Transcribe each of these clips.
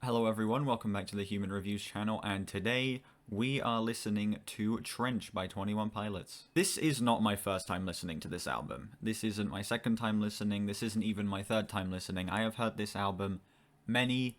Hello everyone, welcome back to the Human Reviews channel, and today we are listening to Trench by 21 Pilots. This is not my first time listening to this album. This isn't my second time listening, this isn't even my third time listening. I have heard this album many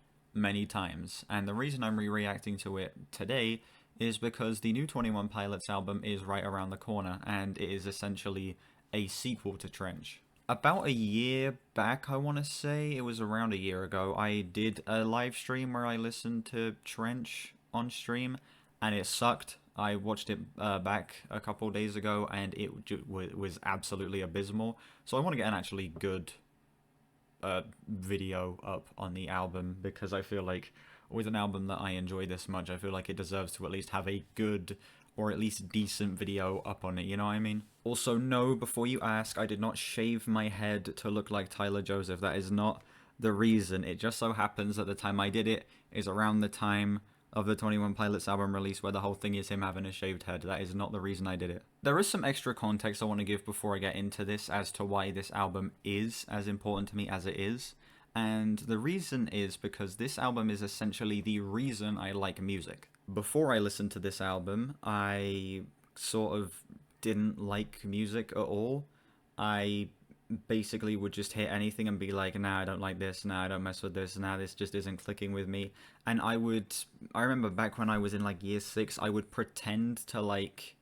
times, and the reason I'm re-reacting to it today is because the new 21 Pilots album is right around the corner, and it is essentially a sequel to Trench. About a year back, I want to say, it was around a year ago, I did a live stream where I listened to Trench on stream, and it sucked. I watched it back a couple days ago, and it was absolutely abysmal. So I want to get an actually good video up on the album, because I feel like with an album that I enjoy this much, I feel like it deserves to at least have a good or at least decent video up on it, you know what I mean? Also, no, before you ask, I did not shave my head to look like Tyler Joseph. That is not the reason. It just so happens that the time I did it is around the time of the 21 Pilots album release, where the whole thing is him having a shaved head. That is not the reason I did it. There is some extra context I want to give before I get into this as to why this album is as important to me as it is. And the reason is because this album is essentially the reason I like music. Before I listened to this album, I sort of didn't like music at all. I basically would just hit anything and be like, nah, I don't like this, nah, I don't mess with this, nah, this just isn't clicking with me. And I remember back when I was in like year 6, I would pretend to like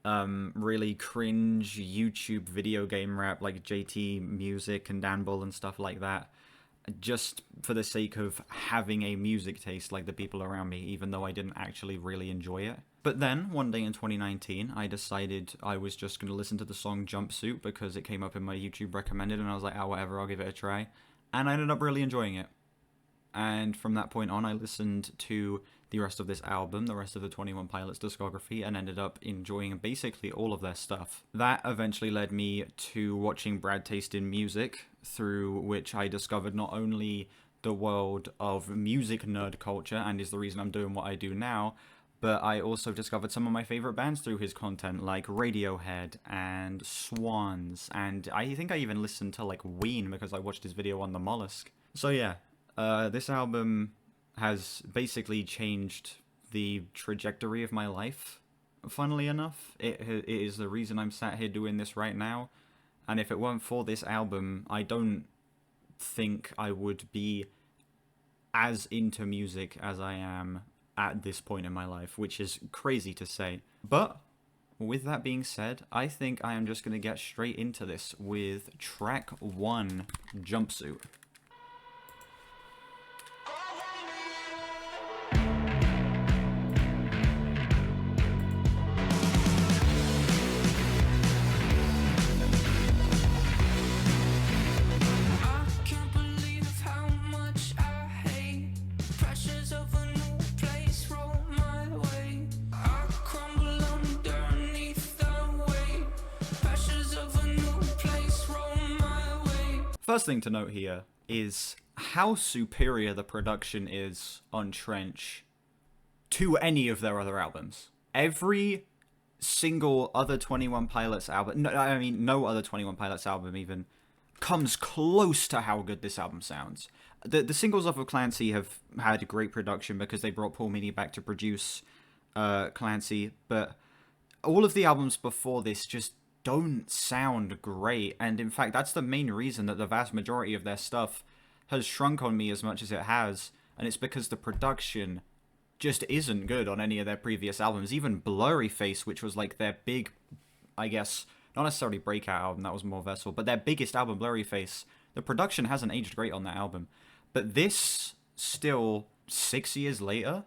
really cringe YouTube video game rap like JT Music and Dan Bull and stuff like that, just for the sake of having a music taste like the people around me, even though I didn't actually really enjoy it. But then, one day in 2019, I decided I was just going to listen to the song Jumpsuit because it came up in my YouTube recommended, and I was like, oh, whatever, I'll give it a try. And I ended up really enjoying it. And from that point on, I listened to the rest of this album, the rest of the 21 Pilots discography, and ended up enjoying basically all of their stuff. That eventually led me to watching Brad Taste in Music, through which I discovered not only the world of music nerd culture, and is the reason I'm doing what I do now, but I also discovered some of my favorite bands through his content, like Radiohead and Swans, and I think I even listened to like Ween because I watched his video on the Mollusk. So yeah, this album has basically changed the trajectory of my life, funnily enough. It is the reason I'm sat here doing this right now, and if it weren't for this album, I don't think I would be as into music as I am at this point in my life, which is crazy to say. But with that being said, I think I am just going to get straight into this with track 1, Jumpsuit. First thing to note here is how superior the production is on Trench to any of their other albums. Every single other 21 Pilots album, no other 21 Pilots album even, comes close to how good this album sounds. The singles off of Clancy have had great production because they brought Paul Meany back to produce Clancy, but all of the albums before this just don't sound great, and in fact that's the main reason that the vast majority of their stuff has shrunk on me as much as it has, and it's because the production just isn't good on any of their previous albums. Even Blurry Face, which was like their big, I guess, not necessarily breakout album, that was more Vessel, but their biggest album, Blurry Face, the production hasn't aged great on that album. But this, still 6 years later,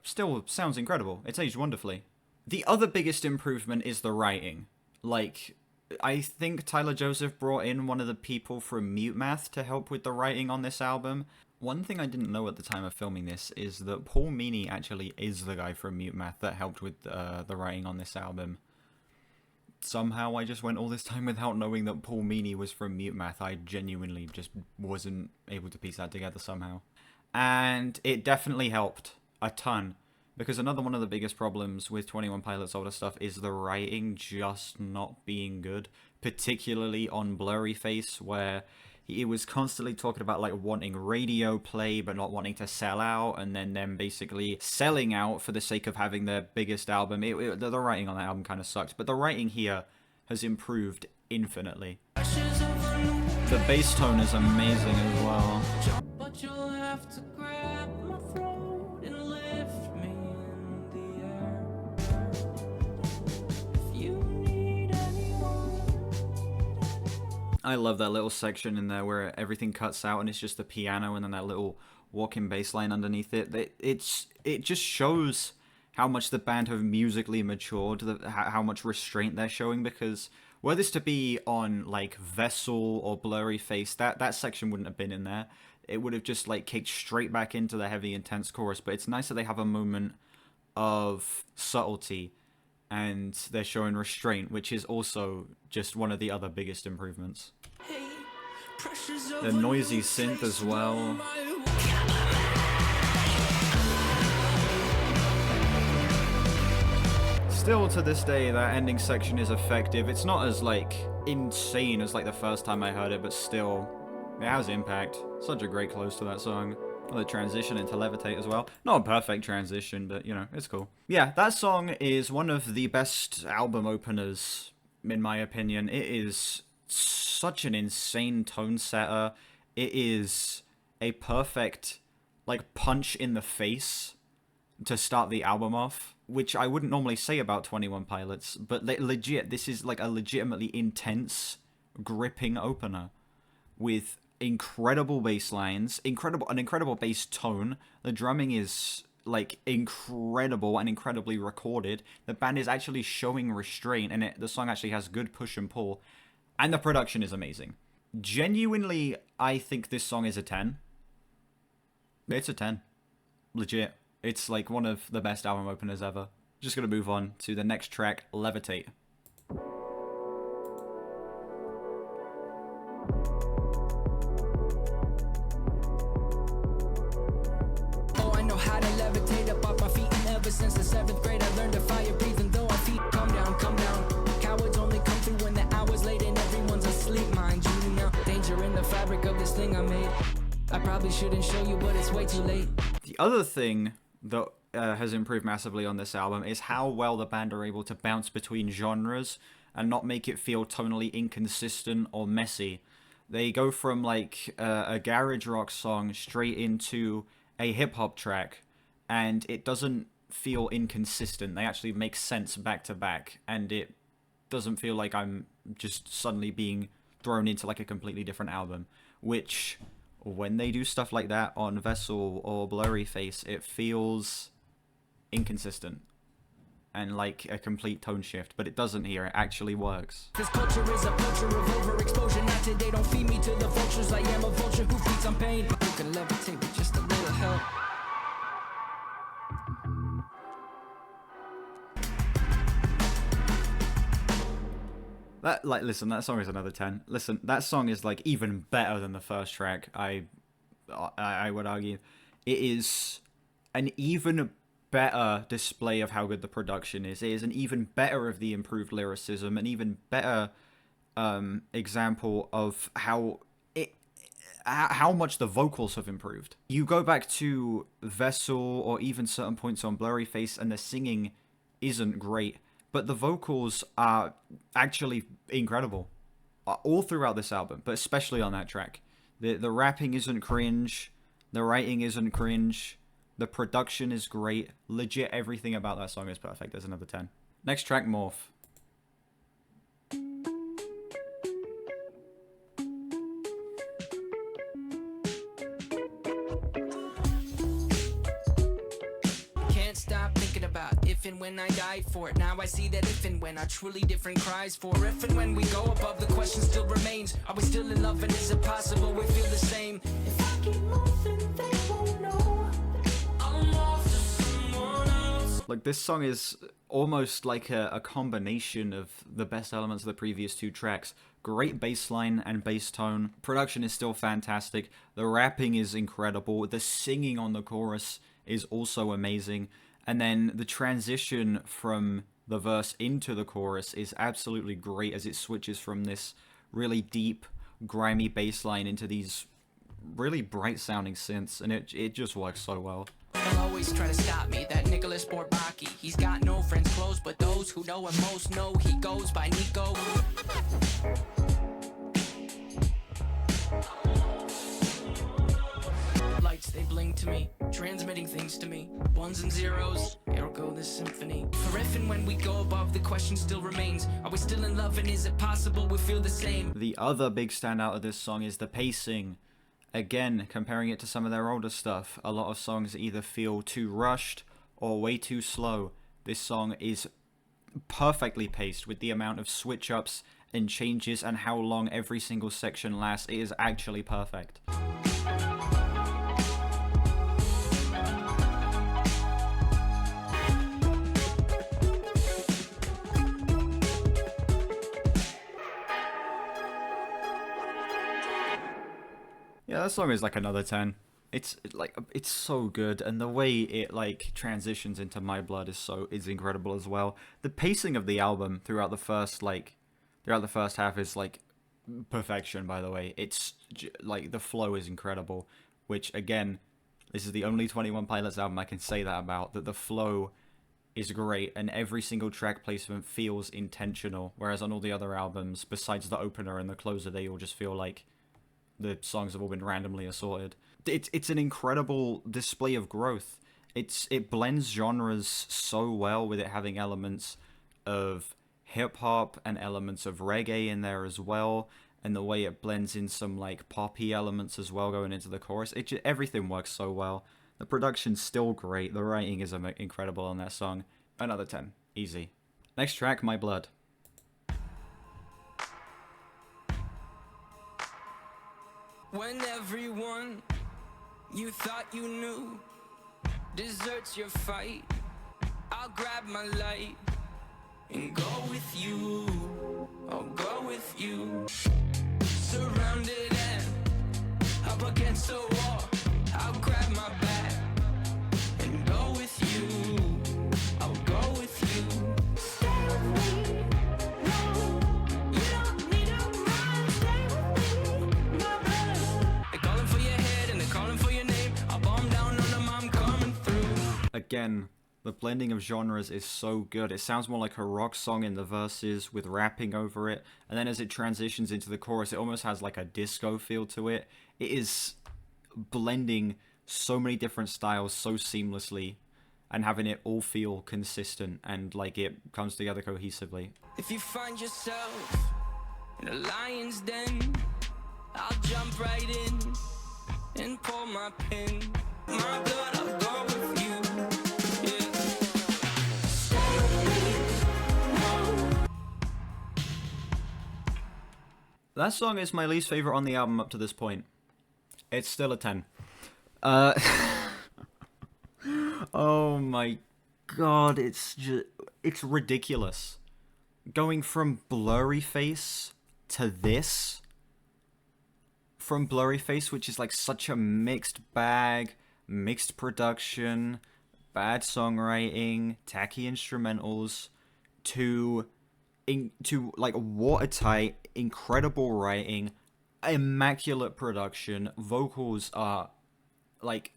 still sounds incredible. It's aged wonderfully. The other biggest improvement is the writing. Like, I think Tyler Joseph brought in one of the people from Mute Math to help with the writing on this album. One thing I didn't know at the time of filming this is that Paul Meany actually is the guy from Mute Math that helped with the writing on this album. Somehow I just went all this time without knowing that Paul Meany was from Mute Math. I genuinely just wasn't able to piece that together somehow. And it definitely helped a ton. Because another one of the biggest problems with 21 Pilots' older stuff is the writing just not being good. Particularly on Blurry Face, where He was constantly talking about like wanting radio play but not wanting to sell out, and then them basically selling out for the sake of having their biggest album. The writing on that album kind of sucked, but the writing here has improved infinitely. The bass tone is amazing as well. But you'll have to grab my throat and lift me in the air. If you need anyone. I love that little section in there where everything cuts out and it's just the piano and then that little walking bass line underneath it. It just shows how much the band have musically matured, how much restraint they're showing, because were this to be on like Vessel or Blurry Face, that section wouldn't have been in there. It would have just like kicked straight back into the heavy intense chorus. But it's nice that they have a moment of subtlety and they're showing restraint, which is also just one of the other biggest improvements. The noisy synth as well. Still to this day, that ending section is effective. It's not as like insane as like the first time I heard it, but still, it has impact. Such a great close to that song. The transition into Levitate as well. Not a perfect transition, but you know, it's cool. Yeah, that song is one of the best album openers, in my opinion. It is such an insane tone setter. It is a perfect like punch in the face to start the album off, which I wouldn't normally say about 21 Pilots, but legit, this is like a legitimately intense, gripping opener with incredible bass lines, an incredible bass tone. The drumming is like incredible and incredibly recorded. The band is actually showing restraint, and the song actually has good push and pull, and the production is amazing. Genuinely, I think this song is a 10. It's a 10. Legit. It's like one of the best album openers ever. Just gonna move on to the next track, Levitate. Oh, I know how to levitate up off my feet, and ever since the 7th grade I learned to fire breathing though our feet come down, come down. Cowards only come through when the hour's late and everyone's asleep, mind you now. Danger in the fabric of this thing I made. I probably shouldn't show you, but it's way too late. The other thing that has improved massively on this album is how well the band are able to bounce between genres and not make it feel tonally inconsistent or messy. They go from like a garage rock song straight into a hip-hop track, and it doesn't feel inconsistent. They actually make sense back to back, and it doesn't feel like I'm just suddenly being thrown into like a completely different album, which when they do stuff like that on Vessel or Blurry Face, it feels inconsistent and like a complete tone shift, but it doesn't here. It actually works. This culture is a culture of overexposure. Not today, don't feed me to the vultures. I am a vulture who feeds on pain. You can levitate with just a little help. Listen, that song is another 10. Listen, that song is like even better than the first track. I would argue it is an even better display of how good the production is. It is an even better of the improved lyricism, an even better example of how much the vocals have improved. You go back to Vessel or even certain points on Blurry Face, and the singing isn't great, but the vocals are actually incredible all throughout this album, but especially on that track. The rapping isn't cringe, the writing isn't cringe, the production is great. Legit, everything about that song is perfect. There's another 10. Next track, Morph. If and when I died for it, now I see that if and when are truly different cries for. If and when we go above, the question still remains: are we still in love, and is it possible we feel the same? If I keep moving, they won't know I'm off to someone else. Like, this song is almost like a combination of the best elements of the previous two tracks. Great bass line and bass tone. Production is still fantastic. The rapping is incredible. The singing on the chorus is also amazing. And then the transition from the verse into the chorus is absolutely great, as it switches from this really deep, grimy bass line into these really bright sounding synths, and it just works so well. They'll always try to stop me, that Nicholas Bourbaki. He's got no friends close, but those who know him most know he goes by Nico. Lights, they blink to me, transmitting things to me. Ones and zeros, here go this symphony. For if and when we go above, the question still remains. Are we still in love, and is it possible we feel the same? The other big standout of this song is the pacing. Again, comparing it to some of their older stuff, a lot of songs either feel too rushed or way too slow. This song is perfectly paced with the amount of switch-ups and changes and how long every single section lasts. It is actually perfect. Yeah, that song is like another 10. It's so good, and the way it like transitions into My Blood is incredible as well. The pacing of the album throughout the first half is like perfection, by the way. It's like the flow is incredible, which again, this is the only 21 Pilots album I can say that about, that the flow is great and every single track placement feels intentional, whereas on all the other albums, besides the opener and the closer, they all just feel like the songs have all been randomly assorted. It's an incredible display of growth. It blends genres so well, with it having elements of hip-hop and elements of reggae in there as well, and the way it blends in some like poppy elements as well going into the chorus. Everything works so well. The production's still great. The writing is incredible on that song. Another 10. Easy. Next track, My Blood. When everyone you thought you knew deserts your fight, I'll grab my light and go with you. I'll go with you. Surrounded and up against the wall, I'll grab my bag and go with you. I'll go with you. Stay with me. No, you don't need to run. Stay with me, my brother. They're calling for your head and they're calling for your name. I'll bomb down on them, I'm coming through. Again, the blending of genres is so good. It sounds more like a rock song in the verses with rapping over it, and then as it transitions into the chorus, it almost has like a disco feel to it. It is blending so many different styles so seamlessly and having it all feel consistent and like it comes together cohesively. If you find yourself in a lion's den, I'll jump right in and pull my pin. My blood, I'll go with you. Yeah. Stay with me. No. That song is my least favorite on the album up to this point. It's still a 10. Oh my god, it's ridiculous. Going from Blurry Face to this, from Blurry Face, which is like such a mixed bag, mixed production, bad songwriting, tacky instrumentals, to like watertight, incredible writing, immaculate production. Vocals are like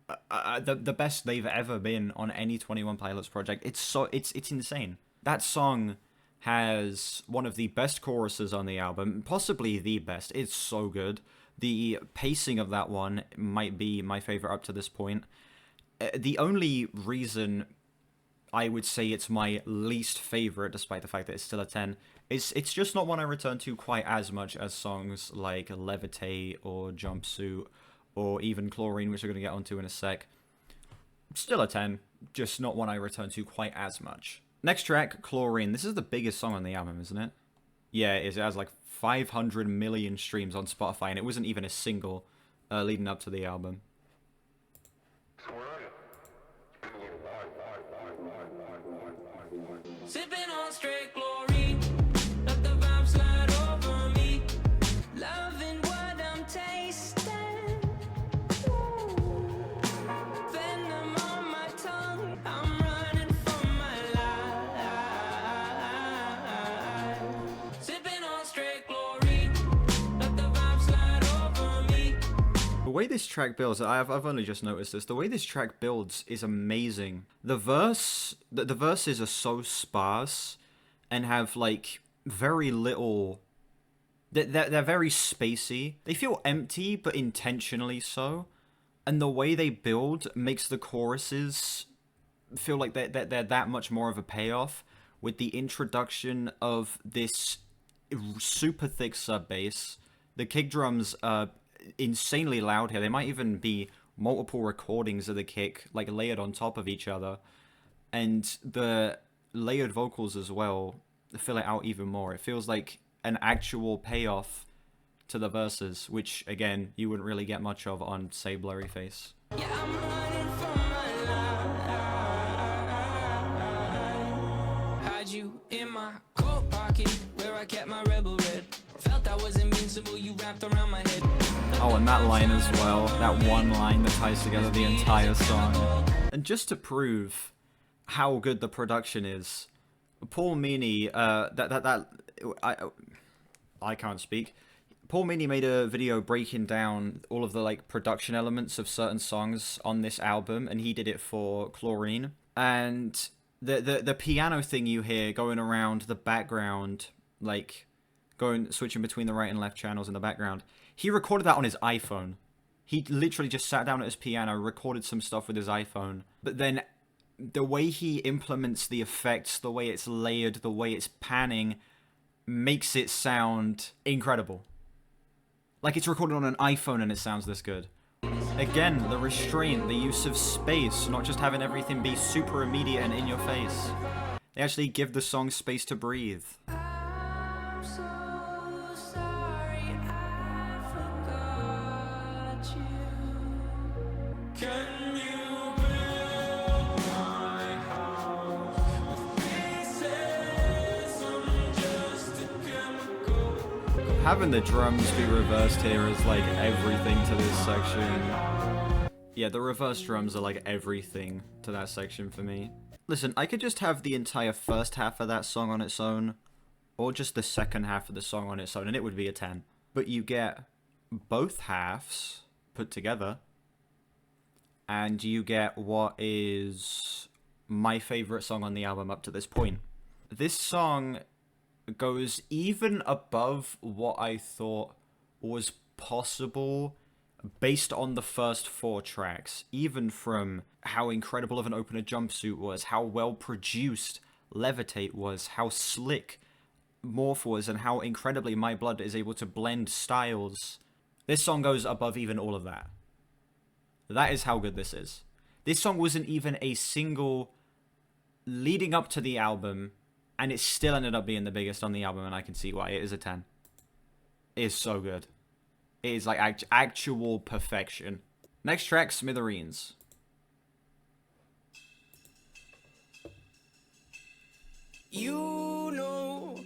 the best they've ever been on any 21 Pilots project. It's insane. That song has one of the best choruses on the album, possibly the best. It's so good. The pacing of that one might be my favorite up to this point. The only reason I would say it's my least favorite, despite the fact that it's still a 10, is it's just not one I return to quite as much as songs like Levitate or Jumpsuit or even Chlorine, which we're going to get onto in a sec. Still a 10, just not one I return to quite as much. Next track, Chlorine. This is the biggest song on the album, isn't it? Yeah, it is. It has like 500 million streams on Spotify, and it wasn't even a single leading up to the album. Sipping on straight chlorine, let the vibe slide over me. Loving what I'm tasting. Venom on my tongue, I'm running for my life. Sipping on straight chlorine, let way this track builds, I've only just noticed this. The way this track builds is amazing. The verses are so sparse and have like very little. They're very spacey. They feel empty, but intentionally so. And the way they build makes the choruses feel like they're that much more of a payoff, with the introduction of this super thick sub bass. The kick drums are insanely loud here. There might even be multiple recordings of the kick like layered on top of each other, and the layered vocals as well fill it out even more. It feels like an actual payoff to the verses, which again you wouldn't really get much of on, say, Blurry Face. Yeah, I'm running for my life. Had you in my coat pocket where I kept my rebel red. Felt I was invincible, you wrapped around my head. Oh, and that line as well. That one line that ties together the entire song. And just to prove how good the production is, Paul Meany, I can't speak. Paul Meany made a video breaking down all of the like production elements of certain songs on this album, and he did it for Chlorine. And the piano thing you hear going around the background, like switching between the right and left channels in the background, he recorded that on his iPhone. He literally just sat down at his piano, recorded some stuff with his iPhone. But then the way he implements the effects, the way it's layered, the way it's panning, makes it sound incredible. Like it's recorded on an iPhone and it sounds this good. Again, the restraint, the use of space, not just having everything be super immediate and in your face. They actually give the song space to breathe. I'm so sorry I forgot you. Can you build my house with pieces? I'm just a chemical. Having the drums be reversed here is like everything to this section. Yeah, the reverse drums are like everything to that section for me. Listen, I could just have the entire first half of that song on its own, or just the second half of the song on its own, and it would be a 10. But you get both halves put together, and you get what is my favorite song on the album up to this point. This song goes even above what I thought was possible based on the first 4 tracks, even from how incredible of an opener Jumpsuit was, how well produced Levitate was, how slick Morph was, and how incredibly My Blood is able to blend styles. This song goes above even all of that. That is how good this is. This song wasn't even a single leading up to the album, and it still ended up being the biggest on the album, and I can see why. It is a 10. It is so good. It is like actual perfection. Next track, Smithereens. You know,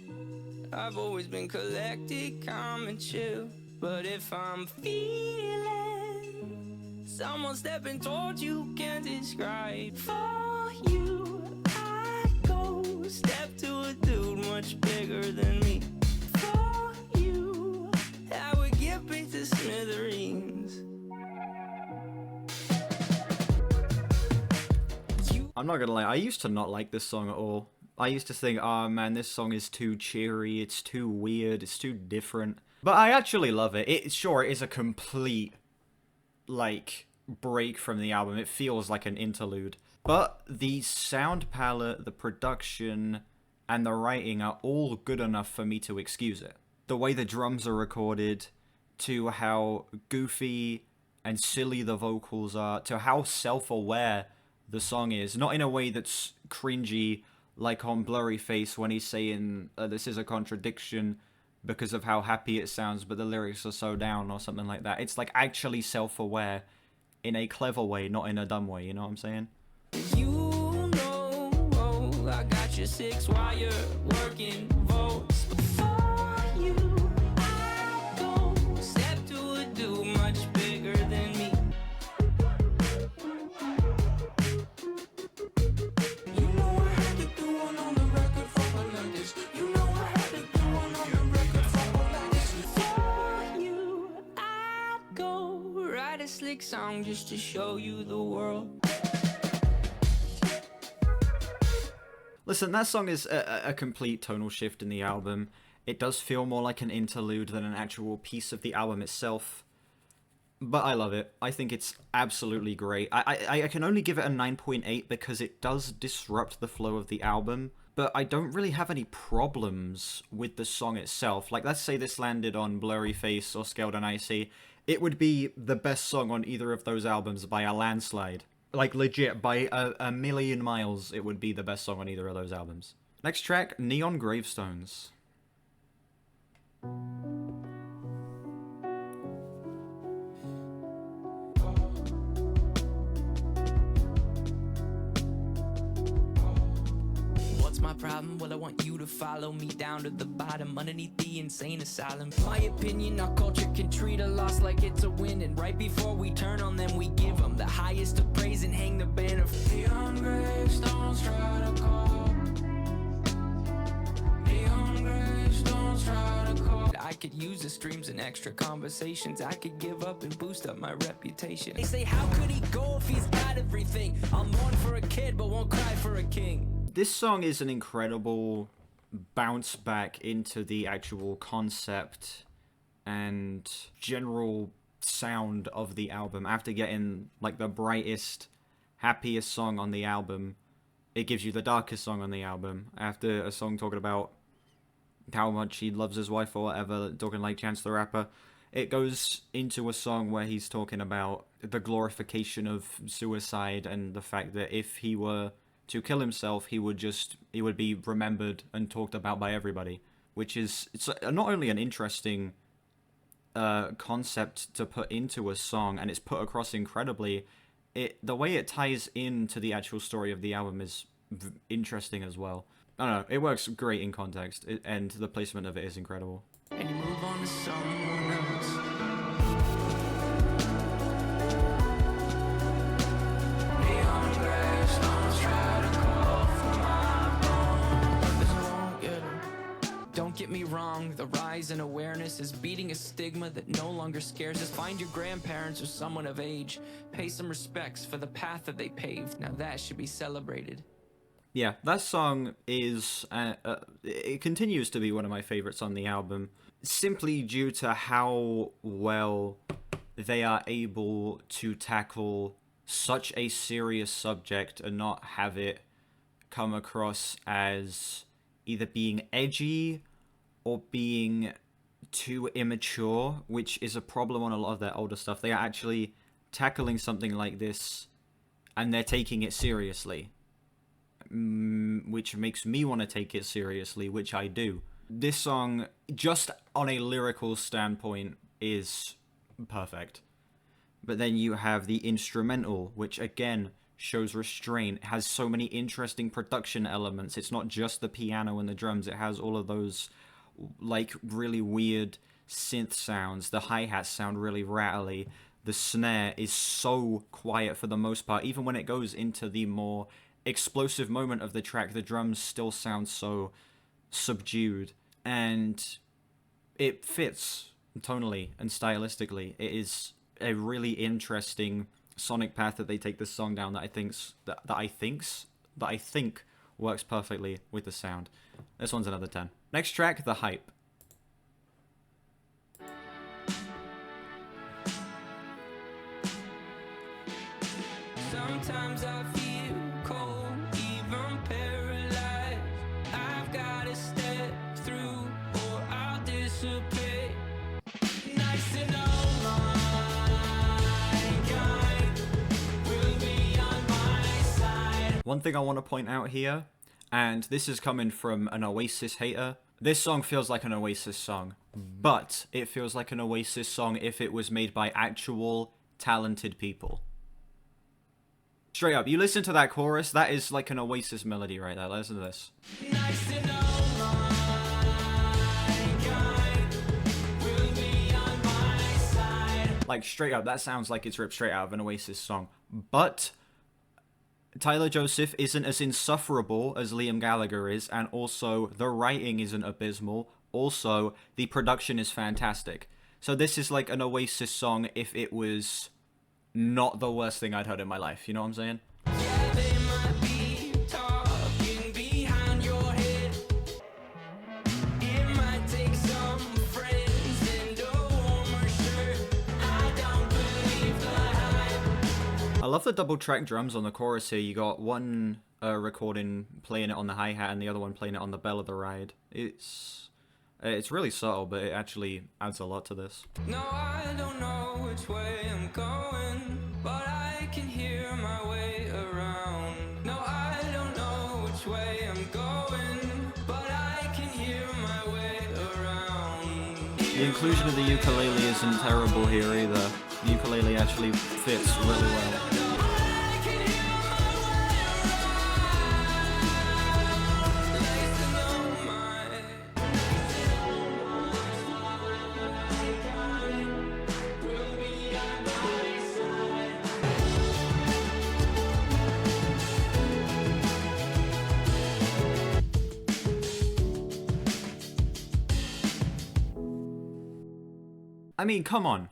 I've always been collected, calm and chill. But if I'm feeling someone stepping towards you, can't describe. For you, I go step to a dude much bigger than me. For you, I would get beat to smithereens. I'm not gonna lie, I used to not like this song at all. I used to think, oh man, this song is too cheery, it's too weird, it's too different. But I actually love it. It is a complete, like, break from the album. It feels like an interlude. But the sound palette, the production, and the writing are all good enough for me to excuse it. The way the drums are recorded, to how goofy and silly the vocals are, to how self-aware the song is. Not in a way that's cringy, like on Blurry Face when he's saying this is a contradiction because of how happy it sounds, but the lyrics are so down, or something like that. It's like actually self-aware in a clever way, not in a dumb way, you know what I'm saying? You know, I got your 6-wire working volts. For you, I go step to a dude much bigger than me. You know I had to do one on the record for Melendez. You know I had to do one on the record for Melendez. For you, I go right as basic song just to show you the world. Listen, that song is a complete tonal shift in the album. It does feel more like an interlude than an actual piece of the album itself. But I love it. I think it's absolutely great. I can only give it a 9.8 because it does disrupt the flow of the album. But I don't really have any problems with the song itself. Like, let's say this landed on Blurry Face or Scaled and Icy. It would be the best song on either of those albums by a landslide. Like, legit, by a million miles, it would be the best song on either of those albums. Next track, Neon Gravestones. My problem, well, I want you to follow me down to the bottom underneath the insane asylum. My opinion, our culture can treat a loss like it's a win, and right before we turn on them, we give them the highest of praise and hang the banner. Neon gravestones try to call. Neon gravestones try to call. I could use the streams and extra conversations. I could give up and boost up my reputation. They say, how could he go if he's got everything? I'll mourn for a kid, but won't cry for a king. This song is an incredible bounce back into the actual concept and general sound of the album. After getting, like, the brightest, happiest song on the album, it gives you the darkest song on the album. After a song talking about how much he loves his wife or whatever, talking like Chance the Rapper, it goes into a song where he's talking about the glorification of suicide and the fact that if he were to kill himself, he would be remembered and talked about by everybody, which is, it's not only an interesting concept to put into a song, and it's put across incredibly, the way it ties into the actual story of the album is interesting as well. I don't know, it works great in context, and the placement of it is incredible. And you move on to someone else. Don't get me wrong, the rise in awareness is beating a stigma that no longer scares us. Find your grandparents or someone of age. Pay some respects for the path that they paved. Now that should be celebrated. Yeah, that song is, it continues to be one of my favorites on the album, simply due to how well they are able to tackle such a serious subject and not have it come across as either being edgy or being too immature, which is a problem on a lot of their older stuff. They are actually tackling something like this and they're taking it seriously, which makes me want to take it seriously, which I do. This song, just on a lyrical standpoint, is perfect. But then you have the instrumental, which again shows restraint. It has so many interesting production elements. It's not just the piano and the drums. It has all of those, like, really weird synth sounds. The hi-hats sound really rattly. The snare is so quiet for the most part. Even when it goes into the more explosive moment of the track, the drums still sound so subdued. And it fits tonally and stylistically. It is a really interesting sonic path that they take this song down that I think works perfectly with the sound. This one's another 10. Next track, The Hype. Sometimes I feel cold, even paralyzed. I've gotta step through or I'll dissipate. Nice to know One thing I want to point out here, and this is coming from an Oasis hater, this song feels like an Oasis song, but it feels like an Oasis song if it was made by actual talented people. Straight up, you listen to that chorus, that is like an Oasis melody right there. Listen to this. Nice to know my kind will be on my side. Like, straight up, that sounds like it's ripped straight out of an Oasis song. But Tyler Joseph isn't as insufferable as Liam Gallagher is, and also the writing isn't abysmal. Also, the production is fantastic. So this is like an Oasis song if it was not the worst thing I'd heard in my life. You know what I'm saying? Yeah, they might be talking behind your head. It might take some friends and a warmer shirt. I don't believe the hype. I love the double track drums on the chorus here. You got one recording playing it on the hi-hat and the other one playing it on the bell of the ride. It's really subtle, but it actually adds a lot to this. No, I don't know which way I'm going, but I can hear my way around. No, I don't know which way I'm going, but I can hear my way around. The inclusion of the ukulele isn't terrible here either. The ukulele actually fits really well. I mean, come on.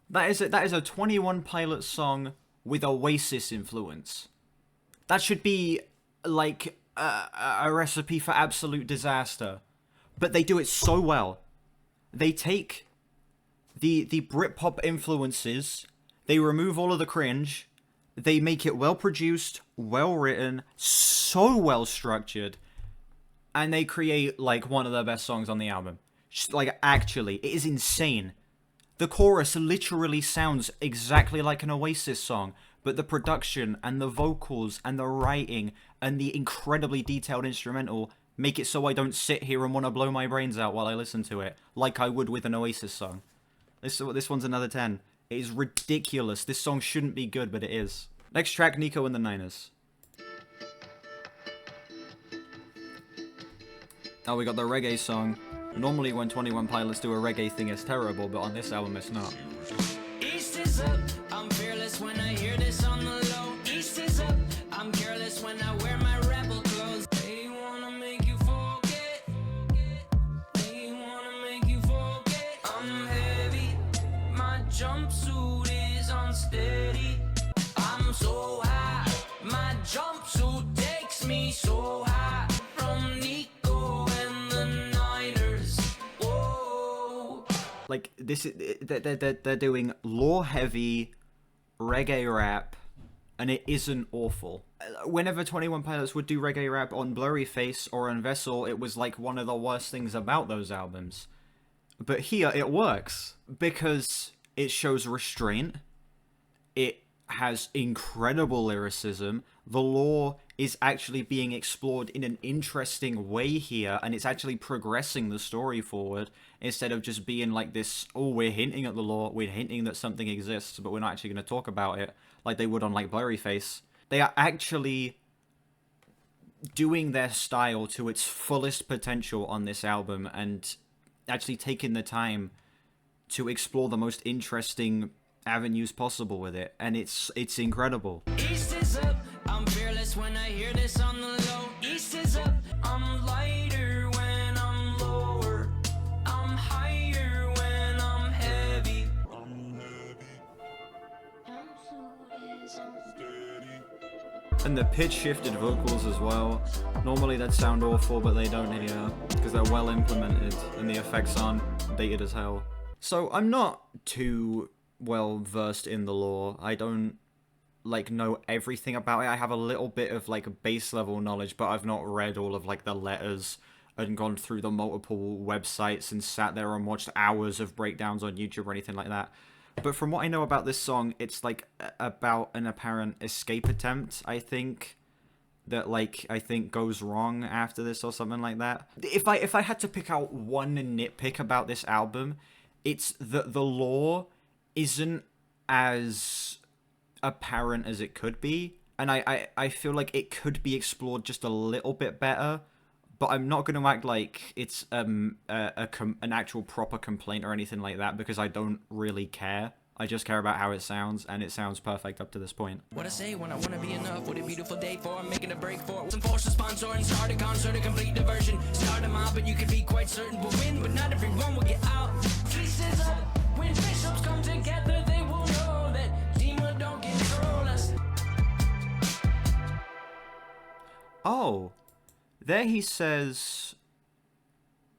That is a 21 Pilots song with Oasis influence. That should be like a recipe for absolute disaster. But they do it so well. They take the Britpop influences, they remove all of the cringe, they make it well produced, well written, so well structured, and they create like one of the best songs on the album. Just, like, actually, it is insane. The chorus literally sounds exactly like an Oasis song, but the production and the vocals and the writing and the incredibly detailed instrumental make it so I don't sit here and want to blow my brains out while I listen to it, like I would with an Oasis song. This one's another 10. It is ridiculous. This song shouldn't be good, but it is. Next track, Nico and the Niners. Oh, we got the reggae song. Normally when 21 Pilots do a reggae thing, it's terrible, but on this album it's not. East is up, I'm fearless when I hear this on the low. East is up, I'm careless when I wear my rebel clothes. They wanna make you forget. They wanna make you forget. I'm heavy, my jumpsuit is unsteady. I'm so high, my jumpsuit takes me so high. From Nico and the Niners. Whoa. Like, this is, they're doing lore-heavy reggae rap, and it isn't awful. Whenever 21 Pilots would do reggae rap on Blurry Face or on Vessel, it was like one of the worst things about those albums. But here, it works, because it shows restraint, it has incredible lyricism, the lore is actually being explored in an interesting way here, and it's actually progressing the story forward, instead of just being like this, oh, we're hinting at the lore, we're hinting that something exists, but we're not actually going to talk about it, like they would on, like, Blurry Face. They are actually doing their style to its fullest potential on this album, and actually taking the time to explore the most interesting avenues possible with it, and it's incredible. East is up, I'm fearless when I hear this on the low. East is up, I'm lighter when I'm lower. I'm higher when I'm heavy. And the pitch shifted vocals as well. Normally that'd sound awful, but they don't here, because they're well implemented and the effects aren't dated as hell. So I'm not too well versed in the lore. I don't like know everything about it. I have a little bit of like base level knowledge, but I've not read all of like the letters and gone through the multiple websites and sat there and watched hours of breakdowns on YouTube or anything like that. But from what I know about this song, it's like about an apparent escape attempt, I think, that like I think goes wrong after this or something like that. If I had to pick out one nitpick about this album, it's that the lore isn't as apparent as it could be, and I feel like it could be explored just a little bit better, but I'm not going to act like it's an actual proper complaint or anything like that, because I don't really care. I just care about how it sounds, and it sounds perfect up to this point. What I say when I wanna be enough, what a beautiful day for making a break for some force a sponsor and start a concert, a complete diversion. Start a mob, but you can be quite certain we'll win, but not everyone will get out. East is up, when bishops come together, they will know that demons Oh, there he says...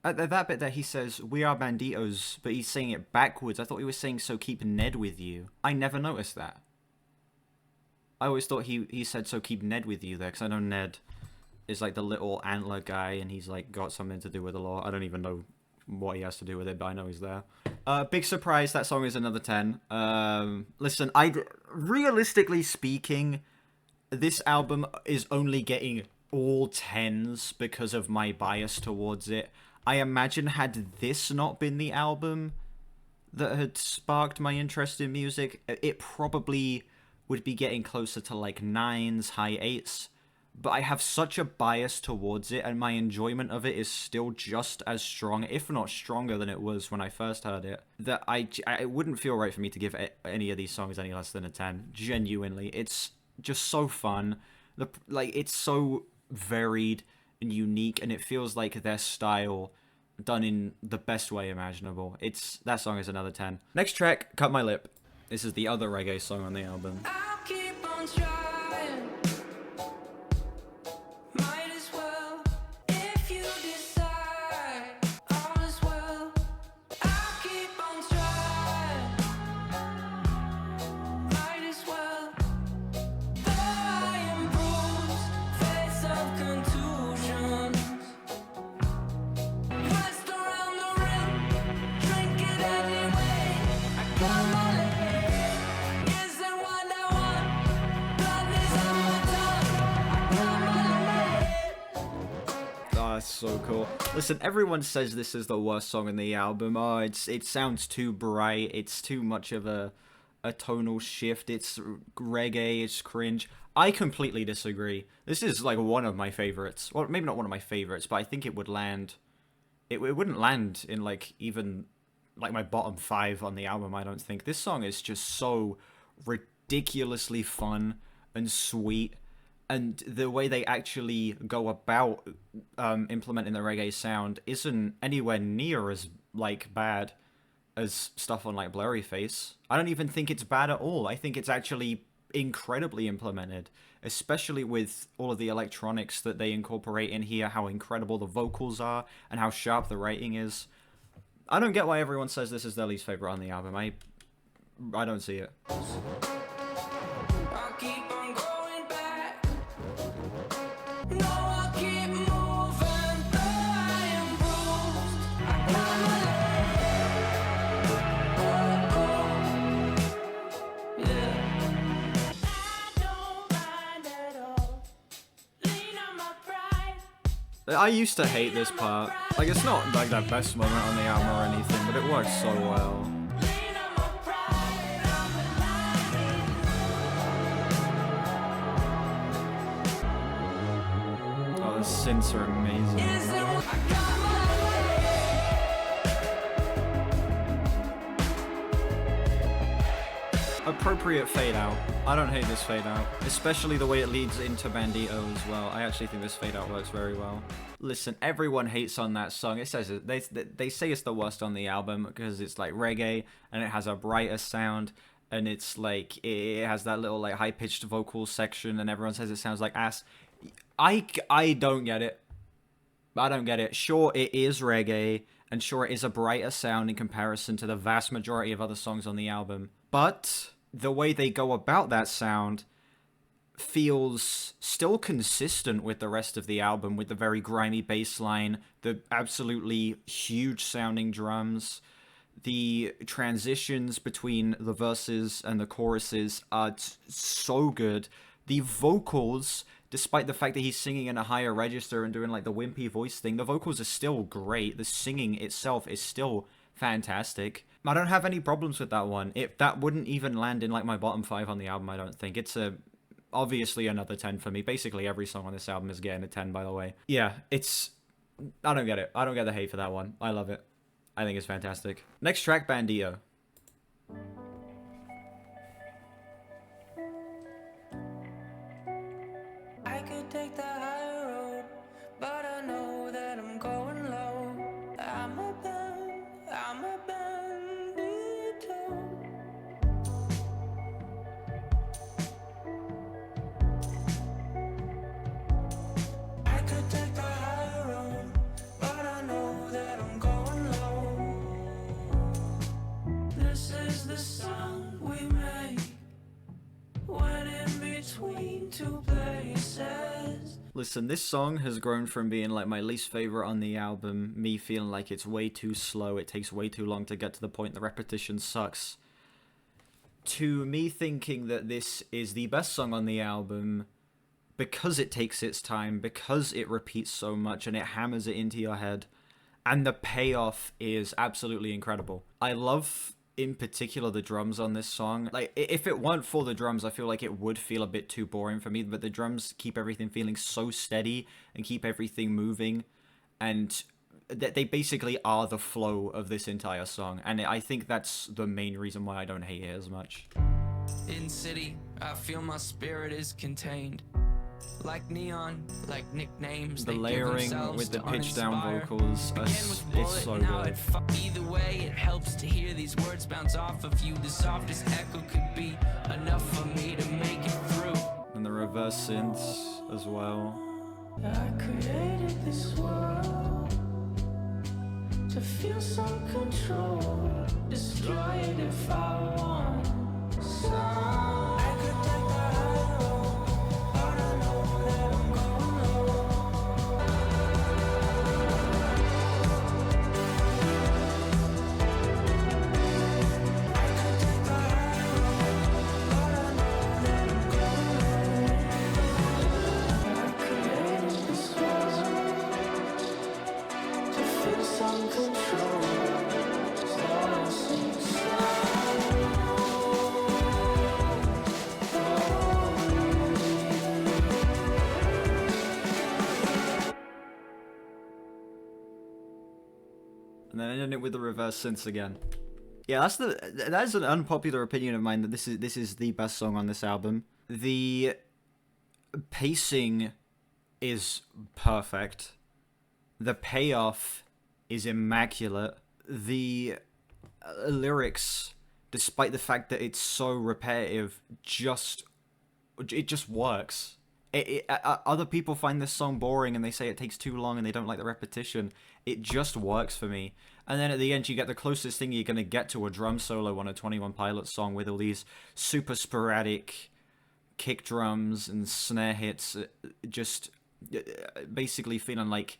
At that bit there he says, "We are banditos," but he's saying it backwards. I thought he was saying, "So keep Ned with you." I never noticed that. I always thought he said, "So keep Ned with you" there, because I know Ned is like the little antler guy, and he's like got something to do with the law. I don't even know what he has to do with it, but I know he's there. Big surprise, that song is another 10. Listen, realistically speaking, this album is only getting all 10s because of my bias towards it. I imagine had this not been the album that had sparked my interest in music, it probably would be getting closer to like 9s, high 8s. But I have such a bias towards it, and my enjoyment of it is still just as strong, if not stronger than it was when I first heard it, that it wouldn't feel right for me to give any of these songs any less than a 10. Genuinely. It's just so fun. It's so varied and unique, and it feels like their style done in the best way imaginable. That song is another 10. Next track, Cut My Lip. This is the other reggae song on the album. I'll keep on trying. Might as well, if you decide. All is well. I'll keep on trying. Might as well. Though I am bruised, face of contusions. West around the rim, drink it anyway. I got my That's so cool. Listen, everyone says this is the worst song in the album. Oh, it sounds too bright. It's too much of a tonal shift. It's reggae. It's cringe. I completely disagree. This is like one of my favorites. Well, maybe not one of my favorites, but I think it would land. It wouldn't land in like even like my bottom 5 on the album. I don't think this song is just so ridiculously fun and sweet. And the way they actually go about implementing the reggae sound isn't anywhere near as like bad as stuff on like Blurry Face. I don't even think it's bad at all. I think it's actually incredibly implemented, especially with all of the electronics that they incorporate in here, how incredible the vocals are, and how sharp the writing is. I don't get why everyone says this is their least favorite on the album. I don't see it. I used to hate this part. Like, it's not like that best moment on the album or anything, but it works so well. Oh, the synths are amazing. Appropriate fade out. I don't hate this fade out, especially the way it leads into Bandito as well. I actually think this fade out works very well. Listen, everyone hates on that song. It says it. They say it's the worst on the album because it's like reggae and it has a brighter sound and it's like it has that little like high pitched vocal section and everyone says it sounds like ass. I don't get it. I don't get it. Sure, it is reggae and sure it is a brighter sound in comparison to the vast majority of other songs on the album, but the way they go about that sound feels still consistent with the rest of the album, with the very grimy bass line, the absolutely huge sounding drums. The transitions between the verses and the choruses are so good. The vocals, despite the fact that he's singing in a higher register and doing like the wimpy voice thing, the vocals are still great. The singing itself is still fantastic. I don't have any problems with that one. That wouldn't even land in like my bottom 5 on the album, I don't think. It's obviously another 10 for me. Basically every song on this album is getting a 10, by the way. Yeah, I don't get it. I don't get the hate for that one. I love it. I think it's fantastic. Next track, Bandito. I could take the high road, but I know that I'm going low. I'm a bandito. could take the high road, but I know that I'm going low. This is the sound we make when in between two places. Listen, this song has grown from being like my least favorite on the album, me feeling like it's way too slow, it takes way too long to get to the point, the repetition sucks, to me thinking that this is the best song on the album because it takes its time, because it repeats so much and it hammers it into your head, and the payoff is absolutely incredible. I love, in particular, the drums on this song. Like, if it weren't for the drums, I feel like it would feel a bit too boring for me, but the drums keep everything feeling so steady and keep everything moving, and they basically are the flow of this entire song, and I think that's the main reason why I don't hate it as much. In city, I feel my spirit is contained. Like neon, like nicknames. The they layering give with the to pitch down uninspire. vocals, it's so good. Either way, it helps to hear these words bounce off of you. The softest echo could be enough for me to make it through. And the reverse synths as well. I created this world to feel some control. Destroy it if I want. I could take the high road, but I know that I'm going low. I could take the high road, but I know that I'm going low. I created this world to feel some control. And then ending it with the reverse synths again. Yeah, that's an unpopular opinion of mine, that this is the best song on this album. The pacing is perfect. The payoff is immaculate. The lyrics, despite the fact that it's so repetitive, it just works. Other people find this song boring and they say it takes too long and they don't like the repetition. It just works for me. And then at the end you get the closest thing you're going to get to a drum solo on a 21 Pilots song, with all these super sporadic kick drums and snare hits, just basically feeling like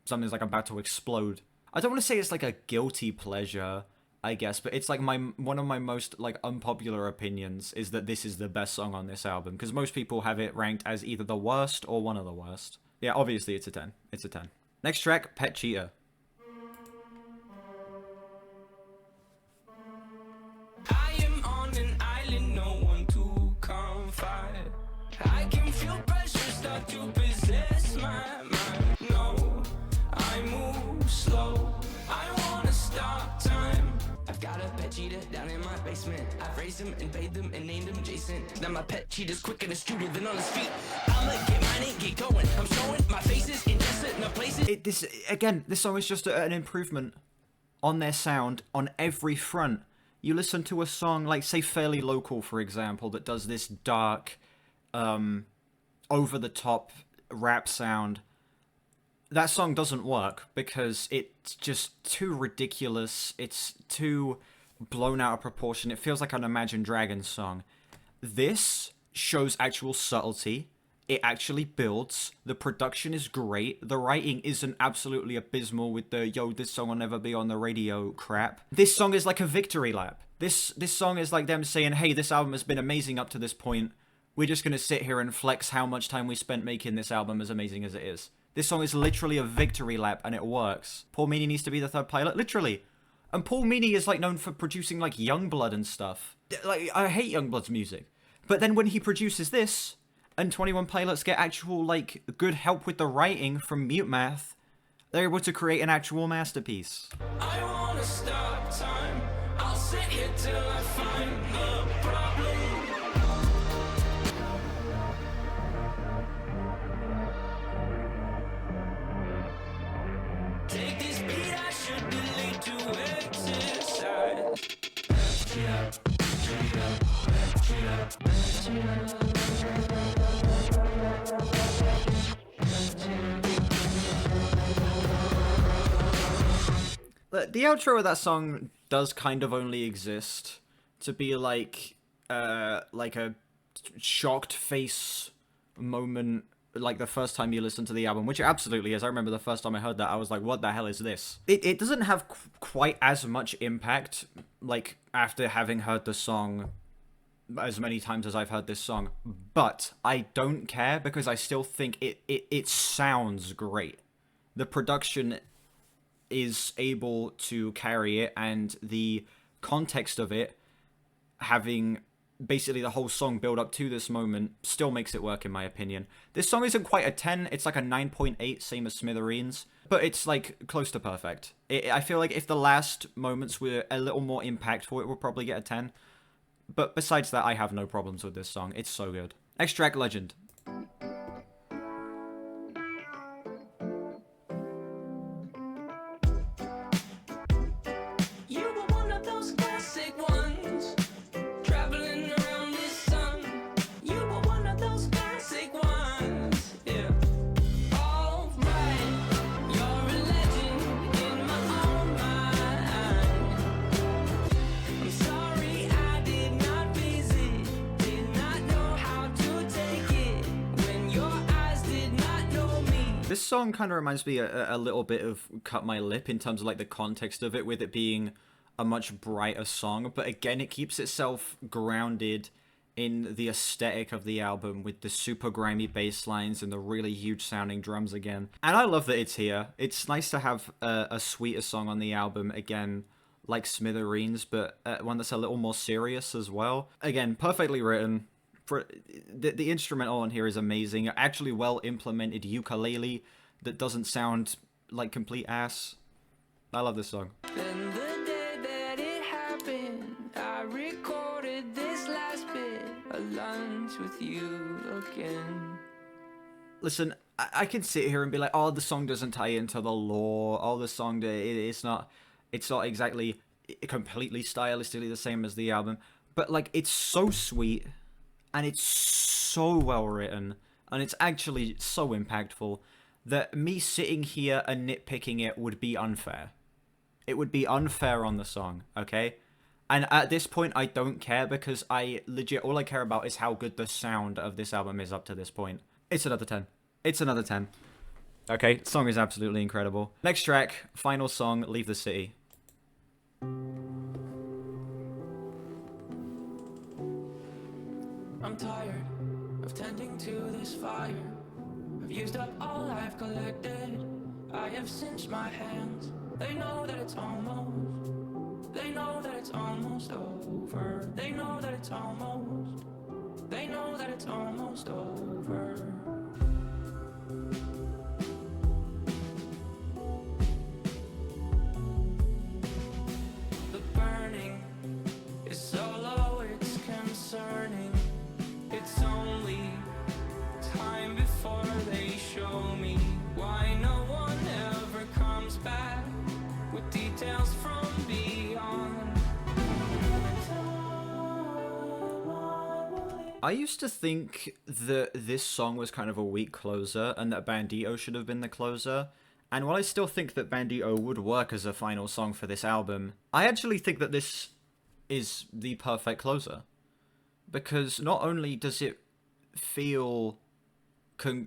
something's like about to explode. I don't want to say it's like a guilty pleasure, I guess, but it's like one of my most like unpopular opinions is that this is the best song on this album, because most people have it ranked as either the worst or one of the worst. Yeah, obviously it's a 10. It's a 10. Next track, Pet Cheetah. I am on an island, no one to confide. I can feel pressure start to possess my mind. No, I move slow. I wanna stop time. I've got a pet cheetah down in my basement. I've raised him and paid them and named him Jason. Now my pet cheetah's quicker and astuter than on his feet. I'ma get mine and get going. I'm showing my faces in just certain places. This song is just an improvement on their sound on every front. You listen to a song like, say, Fairly Local, for example, that does this dark, over-the-top rap sound. That song doesn't work because it's just too ridiculous. It's too blown out of proportion. It feels like an Imagine Dragons song. This shows actual subtlety. It actually builds. The production is great. The writing isn't absolutely abysmal with the, yo, this song will never be on the radio crap. This song is like a victory lap. This song is like them saying, hey, this album has been amazing up to this point. We're just going to sit here and flex how much time we spent making this album as amazing as it is. This song is literally a victory lap, and it works. Paul Meany needs to be the third pilot, literally. And Paul Meany is like known for producing like Youngblood and stuff. Like, I hate Youngblood's music. But then when he produces this, and 21 Pilots get actual like good help with the writing from Mute Math, they're able to create an actual masterpiece. I wanna stop time. I'll sit here till I find the problem. Take this beat, I should delete to exercise. Cheetah. The outro of that song does kind of only exist to be like a shocked face moment, like the first time you listen to the album, which it absolutely is. I remember the first time I heard that, I was like, what the hell is this? It doesn't have quite as much impact, like, after having heard the song as many times as I've heard this song, but I don't care because I still think it sounds great. The production is able to carry it, and the context of it, having basically the whole song build up to this moment, still makes it work in my opinion. This song isn't quite a 10, it's like a 9.8, same as Smithereens, but it's like close to perfect. I feel like if the last moments were a little more impactful, it would probably get a 10. But besides that, I have no problems with this song. It's so good. Next track, Legend. This song kind of reminds me a little bit of Cut My Lip in terms of like the context of it, with it being a much brighter song, but again it keeps itself grounded in the aesthetic of the album with the super grimy bass lines and the really huge sounding drums again. And I love that it's here. It's nice to have a sweeter song on the album again, like Smithereens, but one that's a little more serious as well. Again, perfectly written. For the instrumental on here is amazing. Actually well implemented ukulele that doesn't sound like complete ass. I love this song. Then the day that it happened, I recorded this last bit, a lunch with you again. Listen, I can sit here and be like, oh, the song doesn't tie into the lore. Oh, the song, it's not exactly completely stylistically the same as the album. But like, it's so sweet. And it's so well written, and it's actually so impactful, that me sitting here and nitpicking it would be unfair. It would be unfair on the song, okay? And at this point, I don't care, because all I care about is how good the sound of this album is up to this point. It's another 10. It's another 10. Okay, the song is absolutely incredible. Next track, final song, Leave the City. I'm tired of tending to this fire. I've used up all I've collected. I have cinched my hands. They know that it's almost. They know that it's almost over. They know that it's almost. They know that it's almost over. The burning is so low, it's concerning. It's only time before they show me why no one ever comes back with details from beyond. I used to think that this song was kind of a weak closer and that Bandito should have been the closer. And while I still think that Bandito would work as a final song for this album, I actually think that this is the perfect closer. Because not only does it feel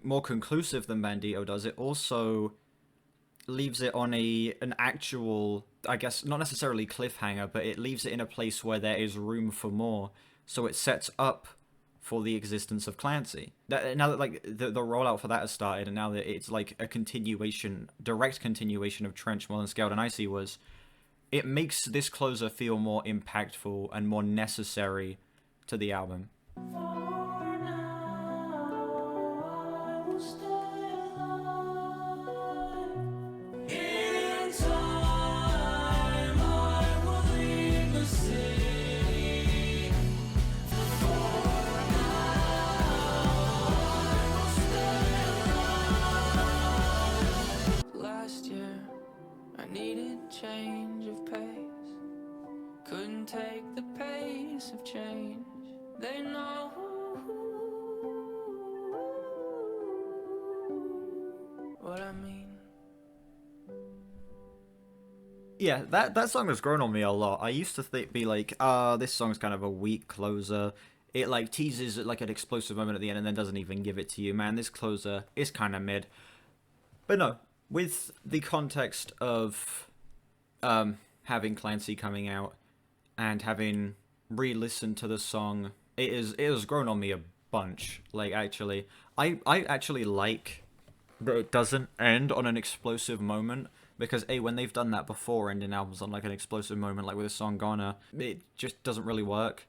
more conclusive than Bandito does, it also leaves it on an actual, I guess, not necessarily cliffhanger, but it leaves it in a place where there is room for more. So it sets up for the existence of Clancy. Now that like the rollout for that has started, and now that it's like a continuation, direct continuation of Trench more than Scaled and Icy was, it makes this closer feel more impactful and more necessary to the album. Last year, I needed change of pace. Couldn't take the pace of change. They know what I mean. Yeah, that song has grown on me a lot. I used to be like, this song's kind of a weak closer. It like teases like an explosive moment at the end and then doesn't even give it to you. Man, this closer is kind of mid. But no, with the context of having Clancy coming out and having re-listened to the song, it has grown on me a bunch. Like, actually, I actually like that it doesn't end on an explosive moment, because when they've done that before, ending albums on like an explosive moment, like with the song Goner, it just doesn't really work.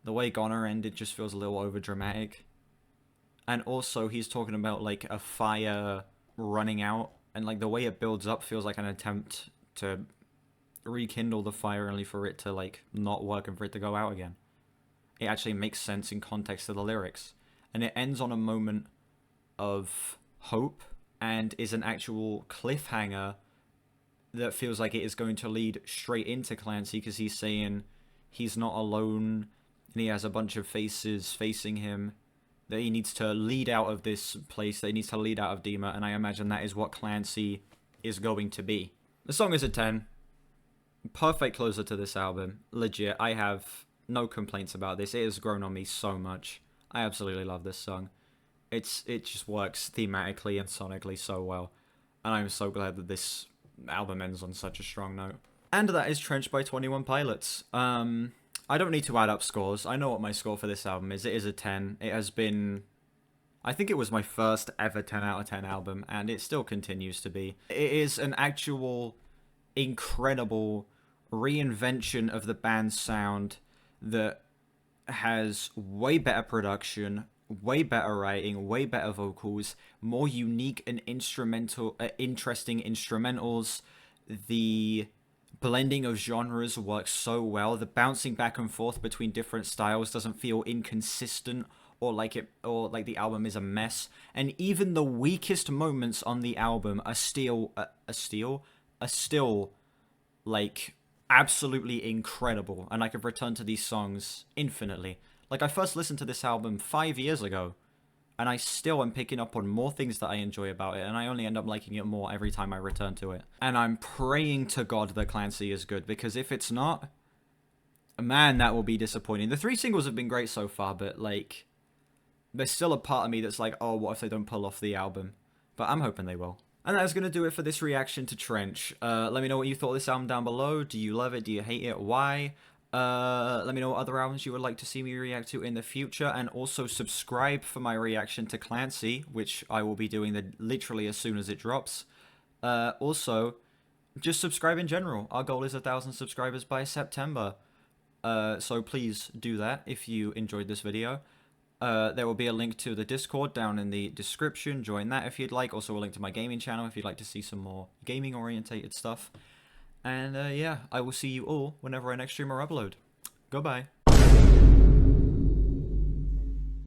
The way Goner ended just feels a little over dramatic. And also he's talking about like a fire running out, and like the way it builds up feels like an attempt to rekindle the fire only for it to like not work and for it to go out again. It actually makes sense in context of the lyrics. And it ends on a moment of hope and is an actual cliffhanger that feels like it is going to lead straight into Clancy, because he's saying he's not alone and he has a bunch of faces facing him, that he needs to lead out of this place, that he needs to lead out of Dima, and I imagine that is what Clancy is going to be. The song is a 10. Perfect closer to this album. Legit, I have no complaints about this. It has grown on me so much. I absolutely love this song. It just works thematically and sonically so well, and I'm so glad that this album ends on such a strong note. And that is Trench by 21 Pilots. I don't need to add up scores. I know what my score for this album is. It is a 10. It has been... I think it was my first ever 10 out of 10 album, and it still continues to be. It is an actual incredible reinvention of the band's sound that has way better production, way better writing, way better vocals, more unique and interesting instrumentals. The blending of genres works so well. The bouncing back and forth between different styles doesn't feel inconsistent or like the album is a mess. And even the weakest moments on the album are still like absolutely incredible, and I could return to these songs infinitely. Like, I first listened to this album 5 years ago, and I still am picking up on more things that I enjoy about it, and I only end up liking it more every time I return to it. And I'm praying to God that Clancy is good, because if it's not, man, that will be disappointing. The 3 singles have been great so far, but, like, there's still a part of me that's like, oh, what if they don't pull off the album? But I'm hoping they will. And that's going to do it for this reaction to Trench. Let me know what you thought of this album down below. Do you love it? Do you hate it? Why? Let me know what other albums you would like to see me react to in the future. And also subscribe for my reaction to Clancy, which I will be doing literally as soon as it drops. Also, just subscribe in general. Our goal is 1,000 subscribers by September. So please do that if you enjoyed this video. There will be a link to the Discord down in the description. Join that if you'd like. Also a link to my gaming channel if you'd like to see some more gaming orientated stuff. And yeah, I will see you all whenever I next stream or upload. Goodbye.